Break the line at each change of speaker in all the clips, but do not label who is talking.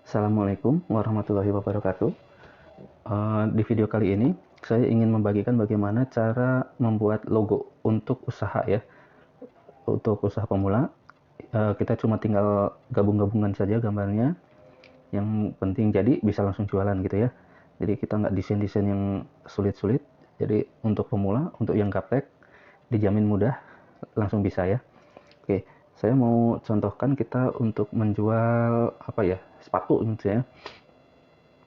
Assalamualaikum warahmatullahi wabarakatuh. Di video kali ini saya ingin membagikan bagaimana cara membuat logo untuk usaha ya. Untuk usaha pemula, kita cuma tinggal gabung-gabungan saja gambarnya. Yang penting jadi bisa langsung jualan gitu ya. Jadi kita nggak desain-desain yang sulit-sulit. Jadi untuk pemula, untuk yang gaptek, dijamin mudah, langsung bisa ya. Oke, saya mau contohkan kita untuk menjual apa ya, sepatu gitu ya.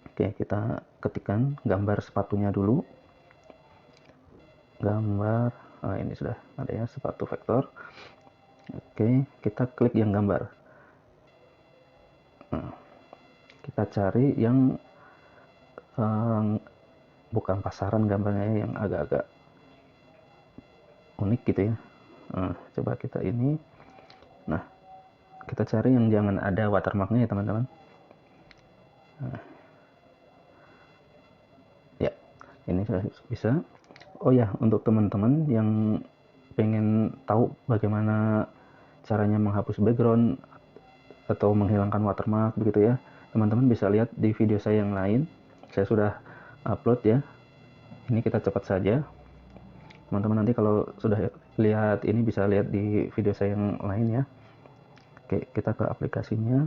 Oke, kita ketikkan gambar sepatunya dulu. Gambar, ini sudah ada ya, sepatu vektor. Oke, kita klik yang gambar. Nah, kita cari yang bukan pasaran gambarnya ya, yang agak-agak unik gitu ya. Nah, coba kita ini. Nah, kita cari yang jangan ada watermarknya ya teman-teman. Nah, ya, ini sudah bisa. Oh ya, untuk teman-teman yang pengen tahu bagaimana caranya menghapus background atau menghilangkan watermark begitu ya, teman-teman bisa lihat di video saya yang lain. Saya sudah upload ya. Ini kita cepat saja. Teman-teman nanti kalau sudah lihat ini bisa lihat di video saya yang lain ya. Oke, kita ke aplikasinya.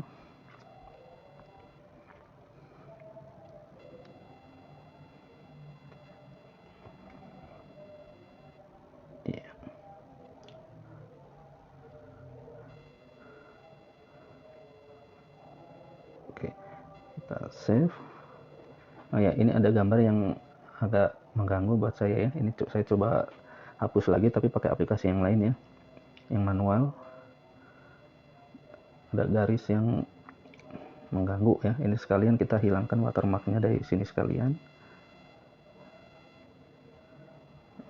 Iya. Oke, kita save. Oh ya, ini ada gambar yang agak mengganggu buat saya ya. Ini saya coba hapus lagi tapi pakai aplikasi yang lain ya, yang manual. Ada garis yang mengganggu ya. Ini sekalian kita hilangkan watermarknya dari sini sekalian.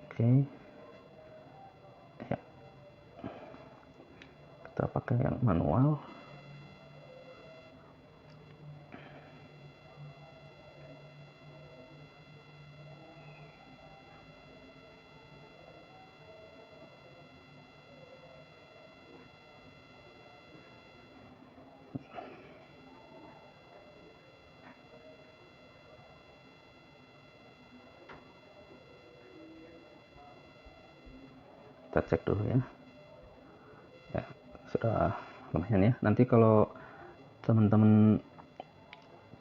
Oke, ya, kita pakai yang manual. Kita cek dulu ya. Ya, sudah lumayan ya. Nanti kalau teman-teman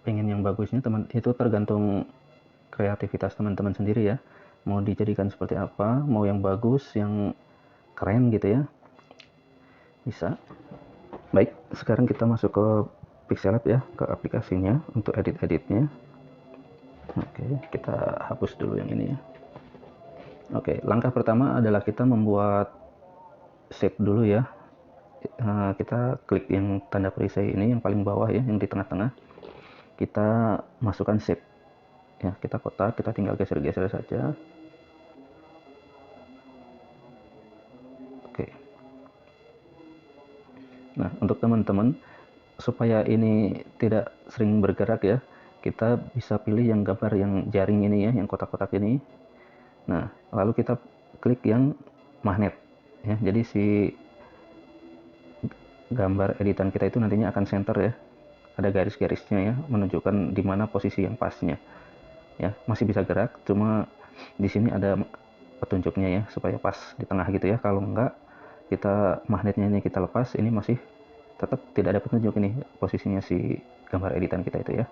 pengen yang bagusnya, teman itu tergantung kreativitas teman-teman sendiri ya. Mau dijadikan seperti apa, mau yang bagus, yang keren gitu ya. Bisa. Baik, sekarang kita masuk ke Pixellab ya, ke aplikasinya untuk edit-editnya. Oke, kita hapus dulu yang ini ya. Oke, langkah pertama adalah kita membuat shape dulu ya. Kita klik yang tanda perisai ini yang paling bawah ya, yang di tengah-tengah. Kita masukkan shape ya, kita kotak, kita tinggal geser-geser saja. Oke, nah untuk teman-teman supaya ini tidak sering bergerak ya, kita bisa pilih yang gambar yang jaring ini ya, yang kotak-kotak ini. Nah, lalu kita klik yang magnet ya, jadi si gambar editan kita itu nantinya akan center ya, ada garis-garisnya ya, menunjukkan di mana posisi yang pasnya ya. Masih bisa gerak, cuma di sini ada petunjuknya ya, supaya pas di tengah gitu ya. Kalau enggak, kita magnetnya ini kita lepas, ini masih tetap tidak ada petunjuk ini posisinya si gambar editan kita itu ya.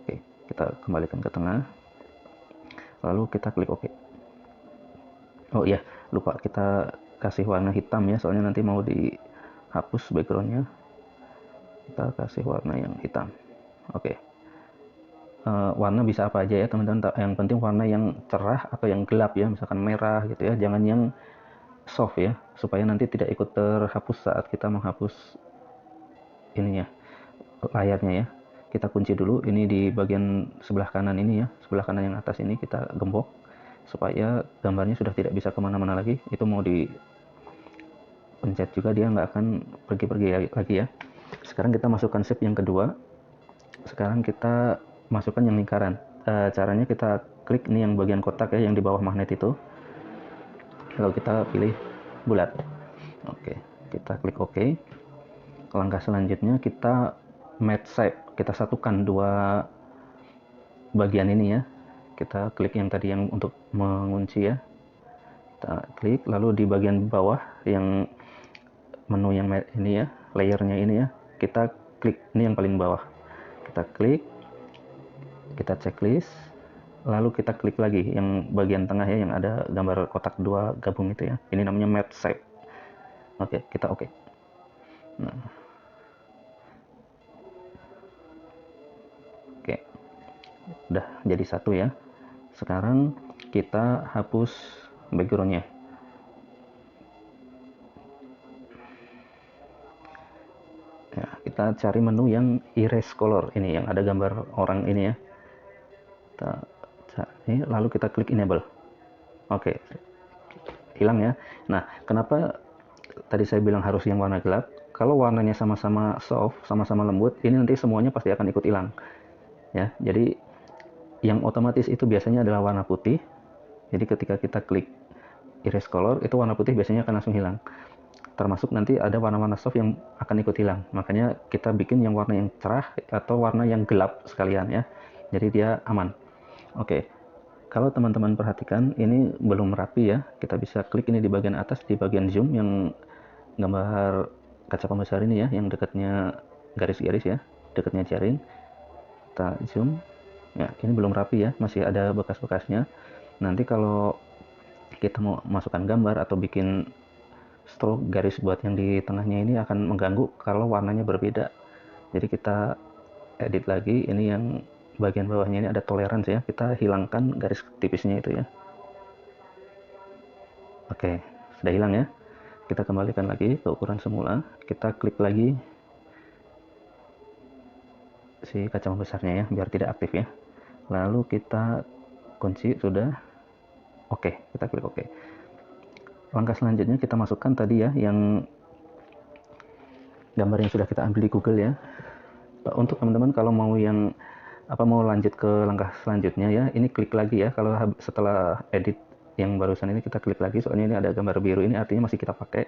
Oke, kita kembalikan ke tengah, lalu kita klik OK. Oh iya, lupa kita kasih warna hitam ya, soalnya nanti mau dihapus backgroundnya. Kita kasih warna yang hitam. Oke. Warna bisa apa aja ya teman-teman, yang penting warna yang cerah atau yang gelap ya, misalkan merah gitu ya, jangan yang soft ya, supaya nanti tidak ikut terhapus saat kita menghapus ininya, layarnya ya. Kita kunci dulu ini di bagian sebelah kanan ini ya, sebelah kanan yang atas ini kita gembok supaya gambarnya sudah tidak bisa kemana-mana lagi. Itu mau dipencet juga dia nggak akan pergi-pergi lagi ya. Sekarang kita masukkan shape yang kedua. Sekarang kita masukkan yang lingkaran. Caranya kita klik ini yang bagian kotak ya, yang di bawah magnet itu, lalu kita pilih bulat. Oke, kita klik OK. Langkah selanjutnya kita match shape. kita satukan dua bagian ini ya. Kita klik yang tadi yang untuk mengunci ya, kita klik, lalu di bagian bawah yang menu yang ini ya, layernya ini ya, kita klik ini yang paling bawah, kita klik, kita checklist, lalu kita klik lagi yang bagian tengah ya, yang ada gambar kotak dua gabung itu ya, ini namanya map shape. Oke, kita oke. Nah, oke, udah jadi satu ya. Sekarang kita hapus backgroundnya. Ya, kita cari menu yang erase color ini, yang ada gambar orang ini ya. Kita cari, lalu kita klik enable. Oke, hilang ya. Nah, kenapa tadi saya bilang harus yang warna gelap? Kalau warnanya sama-sama soft, sama-sama lembut, ini nanti semuanya pasti akan ikut hilang. Ya, jadi yang otomatis itu biasanya adalah warna putih. Jadi ketika kita klik erase color, itu warna putih biasanya akan langsung hilang. Termasuk nanti ada warna-warna soft yang akan ikut hilang. Makanya kita bikin yang warna yang cerah atau warna yang gelap sekalian ya. Jadi dia aman. Oke. Kalau teman-teman perhatikan ini belum rapi ya. Kita bisa klik ini di bagian atas, di bagian zoom yang gambar kaca pembesar ini ya, yang dekatnya garis-garis ya, dekatnya jaring. Kita zoom. Ya, ini belum rapi ya, masih ada bekas-bekasnya. Nanti kalau kita mau masukkan gambar atau bikin stroke garis buat yang di tengahnya ini akan mengganggu kalau warnanya berbeda. Jadi kita edit lagi, ini yang bagian bawahnya ini ada toleransi ya, kita hilangkan garis tipisnya itu ya. Oke, sudah hilang ya. Kita kembalikan lagi ke ukuran semula, kita klik lagi si kaca besarnya ya, biar tidak aktif ya. Lalu kita kunci, sudah. Oke, kita klik oke. Langkah selanjutnya kita masukkan tadi ya, yang gambar yang sudah kita ambil di Google ya. Untuk teman-teman kalau mau yang mau lanjut ke langkah selanjutnya ya, ini klik lagi ya. Kalau setelah edit yang barusan ini kita klik lagi, soalnya ini ada gambar biru, ini artinya masih kita pakai.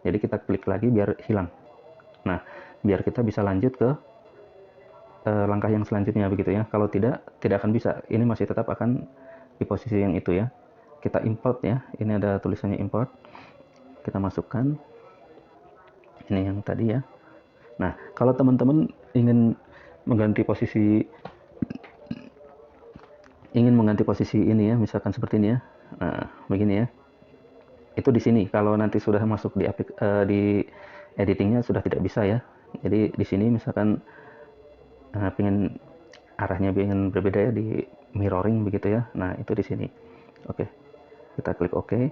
Jadi kita klik lagi biar hilang. Nah, biar kita bisa lanjut ke langkah yang selanjutnya begitu ya. Kalau tidak akan bisa. Ini masih tetap akan di posisi yang itu ya. Kita import ya. Ini ada tulisannya import. Kita masukkan. Ini yang tadi ya. Nah, kalau teman-teman ingin mengganti posisi ini ya, misalkan seperti ini ya. Nah, begini ya. Itu di sini. Kalau nanti sudah masuk di editingnya sudah tidak bisa ya. Jadi di sini misalkan pengen arahnya berbeda ya, di mirroring begitu ya. Nah, itu di sini. Oke. Kita klik oke.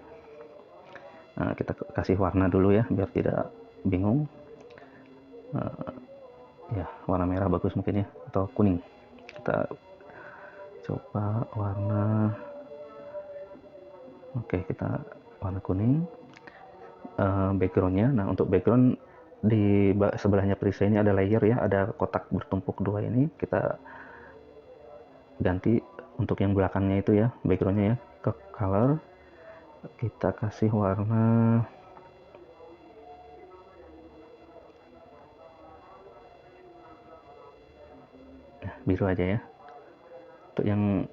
Nah, kita kasih warna dulu ya biar tidak bingung. Ya, warna merah bagus mungkin ya, atau kuning. Kita coba warna, oke, kita warna kuning. Backgroundnya, nah untuk background di sebelahnya perisai ini ada layer ya, ada kotak bertumpuk dua ini, kita ganti untuk yang belakangnya itu ya, backgroundnya ya, ke color. Kita kasih warna biru aja ya. Untuk yang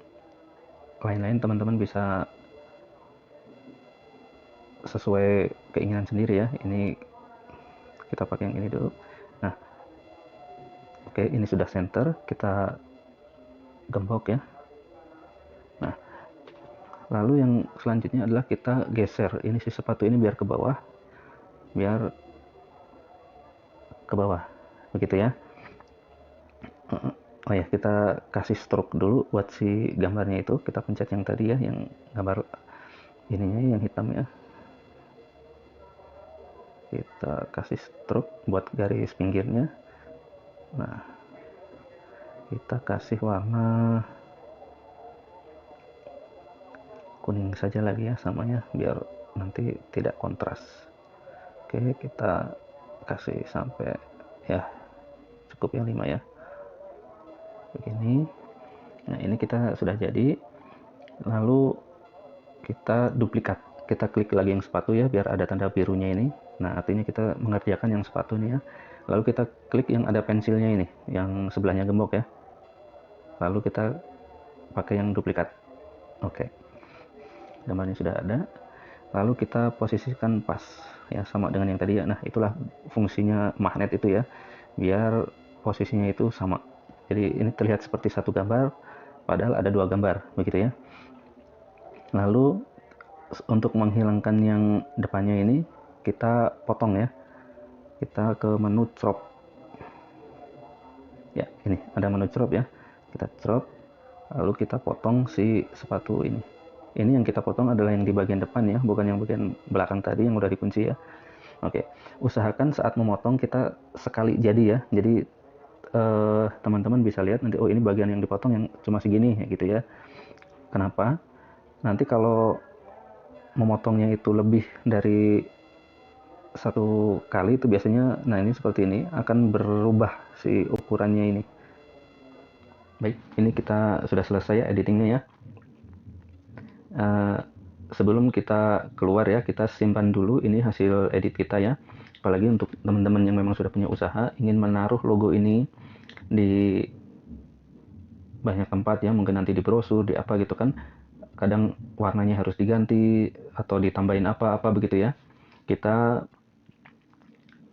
lain-lain teman-teman bisa sesuai keinginan sendiri ya. Ini kita pakai yang ini dulu. Nah, oke, ini sudah center, kita gembok ya. Nah, lalu yang selanjutnya adalah kita geser ini si sepatu ini biar ke bawah, begitu ya. Oh ya, kita kasih stroke dulu buat si gambarnya itu. Kita pencet yang tadi ya, yang gambar ininya yang hitam ya. Kita kasih stroke buat garis pinggirnya. Nah, kita kasih warna kuning saja lagi ya, samanya biar nanti tidak kontras. Oke, kita kasih sampai ya cukup yang 5 ya. Begini. Nah, ini kita sudah jadi. Lalu kita duplikat. Kita klik lagi yang sepatu ya biar ada tanda birunya ini. Nah, artinya kita mengerjakan yang sepatu ini ya. Lalu kita klik yang ada pensilnya ini, yang sebelahnya gembok ya. Lalu kita pakai yang duplikat. Oke, gambarnya sudah ada. Lalu kita posisikan pas ya, sama dengan yang tadi ya. Nah, itulah fungsinya magnet itu ya, biar posisinya itu sama. Jadi ini terlihat seperti satu gambar, padahal ada dua gambar, begitu ya. Lalu untuk menghilangkan yang depannya ini, kita potong ya. Kita ke menu crop. Ya, ini ada menu crop ya. Kita crop, lalu kita potong si sepatu ini. Ini yang kita potong adalah yang di bagian depan ya, bukan yang bagian belakang tadi yang udah dikunci ya. Oke, usahakan saat memotong kita sekali jadi ya. Jadi teman-teman bisa lihat nanti, oh ini bagian yang dipotong yang cuma segini ya, gitu ya. Kenapa? Nanti kalau memotongnya itu lebih dari satu kali itu biasanya, nah ini seperti ini akan berubah si ukurannya ini. Baik, ini kita sudah selesai ya editingnya ya. Sebelum kita keluar ya, kita simpan dulu ini hasil edit kita ya. Apalagi untuk teman-teman yang memang sudah punya usaha, ingin menaruh logo ini di banyak tempat ya, mungkin nanti di brosur, di apa gitu kan. Kadang warnanya harus diganti atau ditambahin apa-apa begitu ya. Kita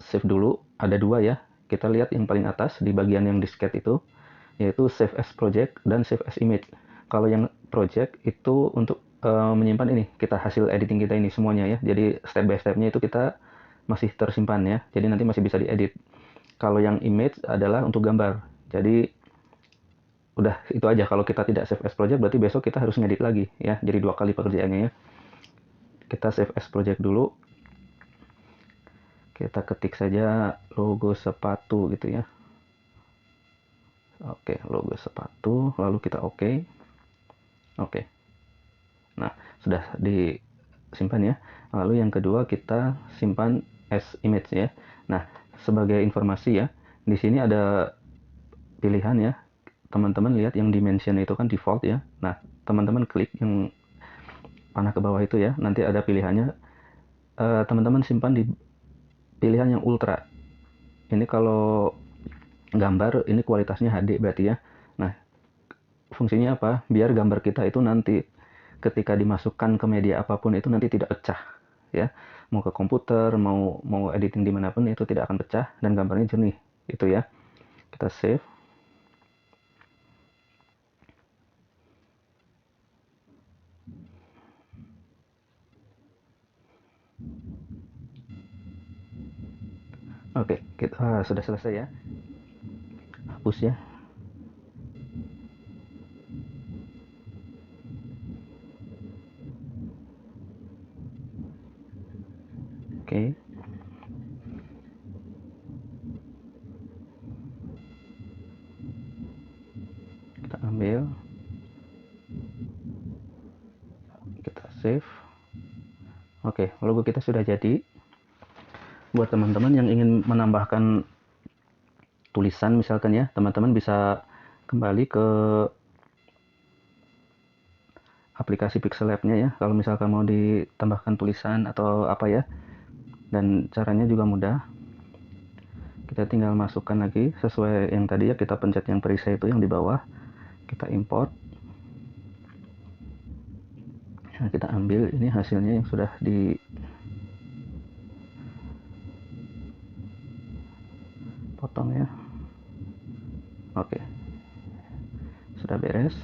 save dulu, ada dua ya. Kita lihat yang paling atas di bagian yang disket itu, yaitu save as project dan save as image. Kalau yang project itu untuk menyimpan ini, kita hasil editing kita ini semuanya ya. Jadi step by stepnya itu kita masih tersimpan ya. Jadi nanti masih bisa diedit. Kalau yang image adalah untuk gambar. Jadi udah itu aja. Kalau kita tidak save as project, berarti besok kita harus ngedit lagi ya. Jadi dua kali pekerjaannya ya. Kita save as project dulu. Kita ketik saja logo sepatu gitu ya. Oke, logo sepatu. Lalu kita oke. Oke. Nah, sudah disimpan ya. Lalu yang kedua kita simpan as image ya. Nah, sebagai informasi ya, di sini ada pilihan ya. Teman-teman lihat yang dimension itu kan default ya. Nah, teman-teman klik yang panah ke bawah itu ya. Nanti ada pilihannya. Teman-teman simpan di pilihan yang ultra. Ini kalau gambar ini kualitasnya HD berarti ya. Nah, fungsinya apa? Biar gambar kita itu nanti ketika dimasukkan ke media apapun itu nanti tidak pecah ya. Mau ke komputer, mau editing dimanapun itu tidak akan pecah dan gambarnya jernih itu ya. Kita save. Oke, kita sudah selesai ya. Hapus ya. Oke. Kita ambil. Kita save. Oke, logo kita sudah jadi. Buat teman-teman yang ingin menambahkan tulisan misalkan ya, teman-teman bisa kembali ke aplikasi Pixel Lab-nya ya, kalau misalkan mau ditambahkan tulisan atau apa ya. Dan caranya juga mudah. Kita tinggal masukkan lagi sesuai yang tadi ya, kita pencet yang perisai itu yang di bawah. Kita import. Nah, kita ambil ini hasilnya yang sudah dipotong ya. Oke. Sudah beres.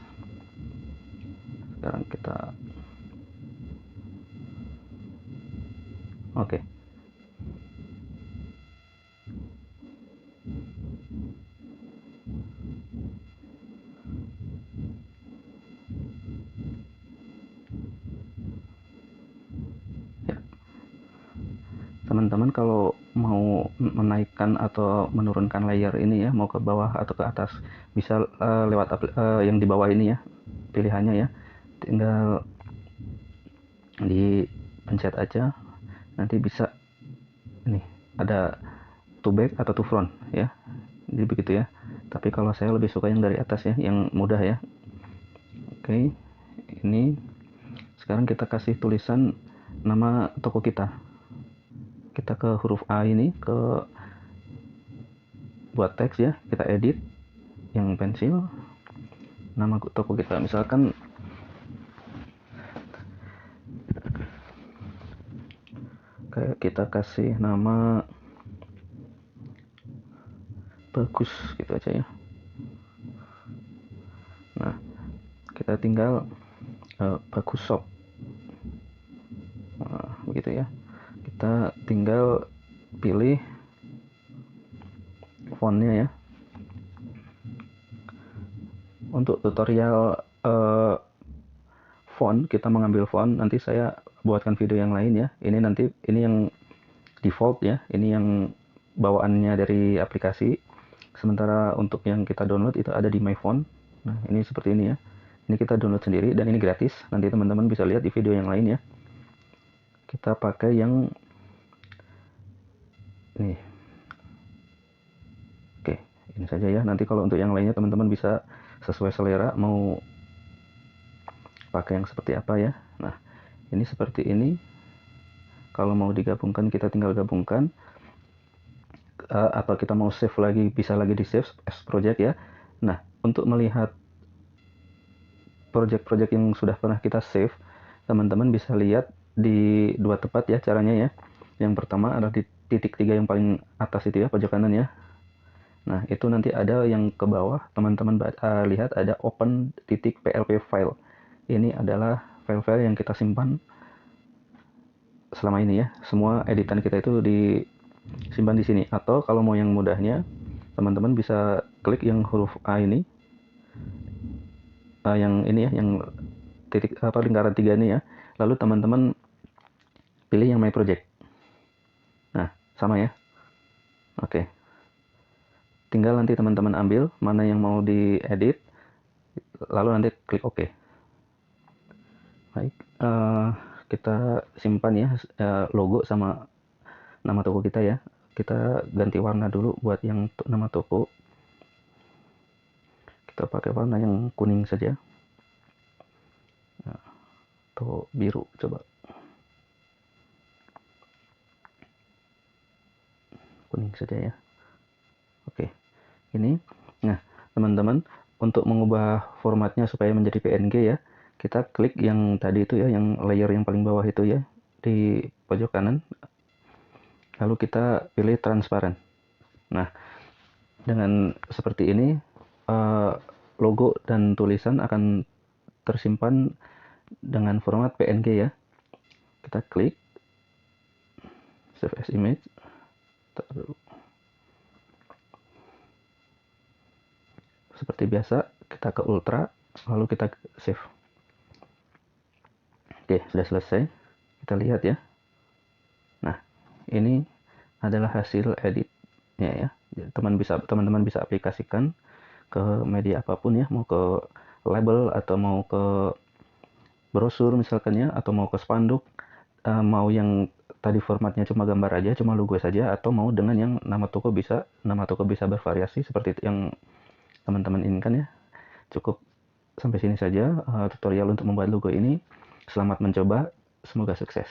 Sekarang kita oke. Ya. Teman-teman kalau mau menaikkan atau menurunkan layer ini ya, mau ke bawah atau ke atas, bisa lewat yang di bawah ini ya, pilihannya ya. Tinggal dipencet aja, nanti bisa ini ada to back atau to front ya. Jadi begitu ya. Tapi kalau saya lebih suka yang dari atas ya, yang mudah ya. Oke, ini sekarang kita kasih tulisan nama toko kita. Kita ke huruf A ini, ke buat teks ya, kita edit yang pensil, nama toko kita misalkan kayak kita kasih nama bagus gitu aja ya. Nah, kita tinggal bagus shop, nah, begitu ya. Kita tinggal pilih fontnya ya. Untuk tutorial font, kita mengambil font, nanti saya buatkan video yang lain ya. Ini yang default ya, ini yang bawaannya dari aplikasi. Sementara untuk yang kita download itu ada di My Font. Nah, ini seperti ini ya. Ini kita download sendiri dan ini gratis. Nanti teman-teman bisa lihat di video yang lain ya. Kita pakai yang ini. Oke, ini saja ya. Nanti kalau untuk yang lainnya teman-teman bisa sesuai selera mau pakai yang seperti apa ya. Nah, ini seperti ini. Kalau mau digabungkan kita tinggal gabungkan. Atau kita mau save lagi, bisa lagi di save as project ya. Nah, untuk melihat project-project yang sudah pernah kita save, teman-teman bisa lihat di dua tempat ya caranya ya. Yang pertama adalah di titik 3 yang paling atas itu ya, pojok kanan ya. Nah, itu nanti ada yang ke bawah, teman-teman lihat ada open titik PLP file. Ini adalah file-file yang kita simpan selama ini ya. Semua editan kita itu disimpan di sini. Atau kalau mau yang mudahnya, teman-teman bisa klik yang huruf A ini, yang ini ya, yang titik lingkaran 3 ini ya. Lalu teman-teman pilih yang My Project. Nah, sama ya. Oke. Tinggal nanti teman-teman ambil mana yang mau diedit, lalu nanti klik OK. Baik, kita simpan ya logo sama nama toko kita ya. Kita ganti warna dulu buat yang nama toko. Kita pakai warna yang kuning saja. Nah, atau biru coba. Kuning saja ya. Oke. Ini. Nah, teman-teman, untuk mengubah formatnya supaya menjadi PNG ya, kita klik yang tadi itu ya, yang layer yang paling bawah itu ya, di pojok kanan. Lalu kita pilih transparan. Nah, dengan seperti ini logo dan tulisan akan tersimpan dengan format PNG ya. Kita klik save as image. Seperti biasa, kita ke ultra, lalu kita save. Oke, sudah selesai. Kita lihat ya. Nah, ini adalah hasil editnya ya. Teman-teman bisa aplikasikan ke media apapun ya, mau ke label atau mau ke brosur misalkan ya, atau mau ke spanduk, mau yang tadi formatnya cuma gambar aja, cuma logo saja, atau mau dengan yang nama toko bisa bervariasi seperti yang teman-teman inginkan ya. Cukup sampai sini saja tutorial untuk membuat logo ini. Selamat mencoba, semoga sukses.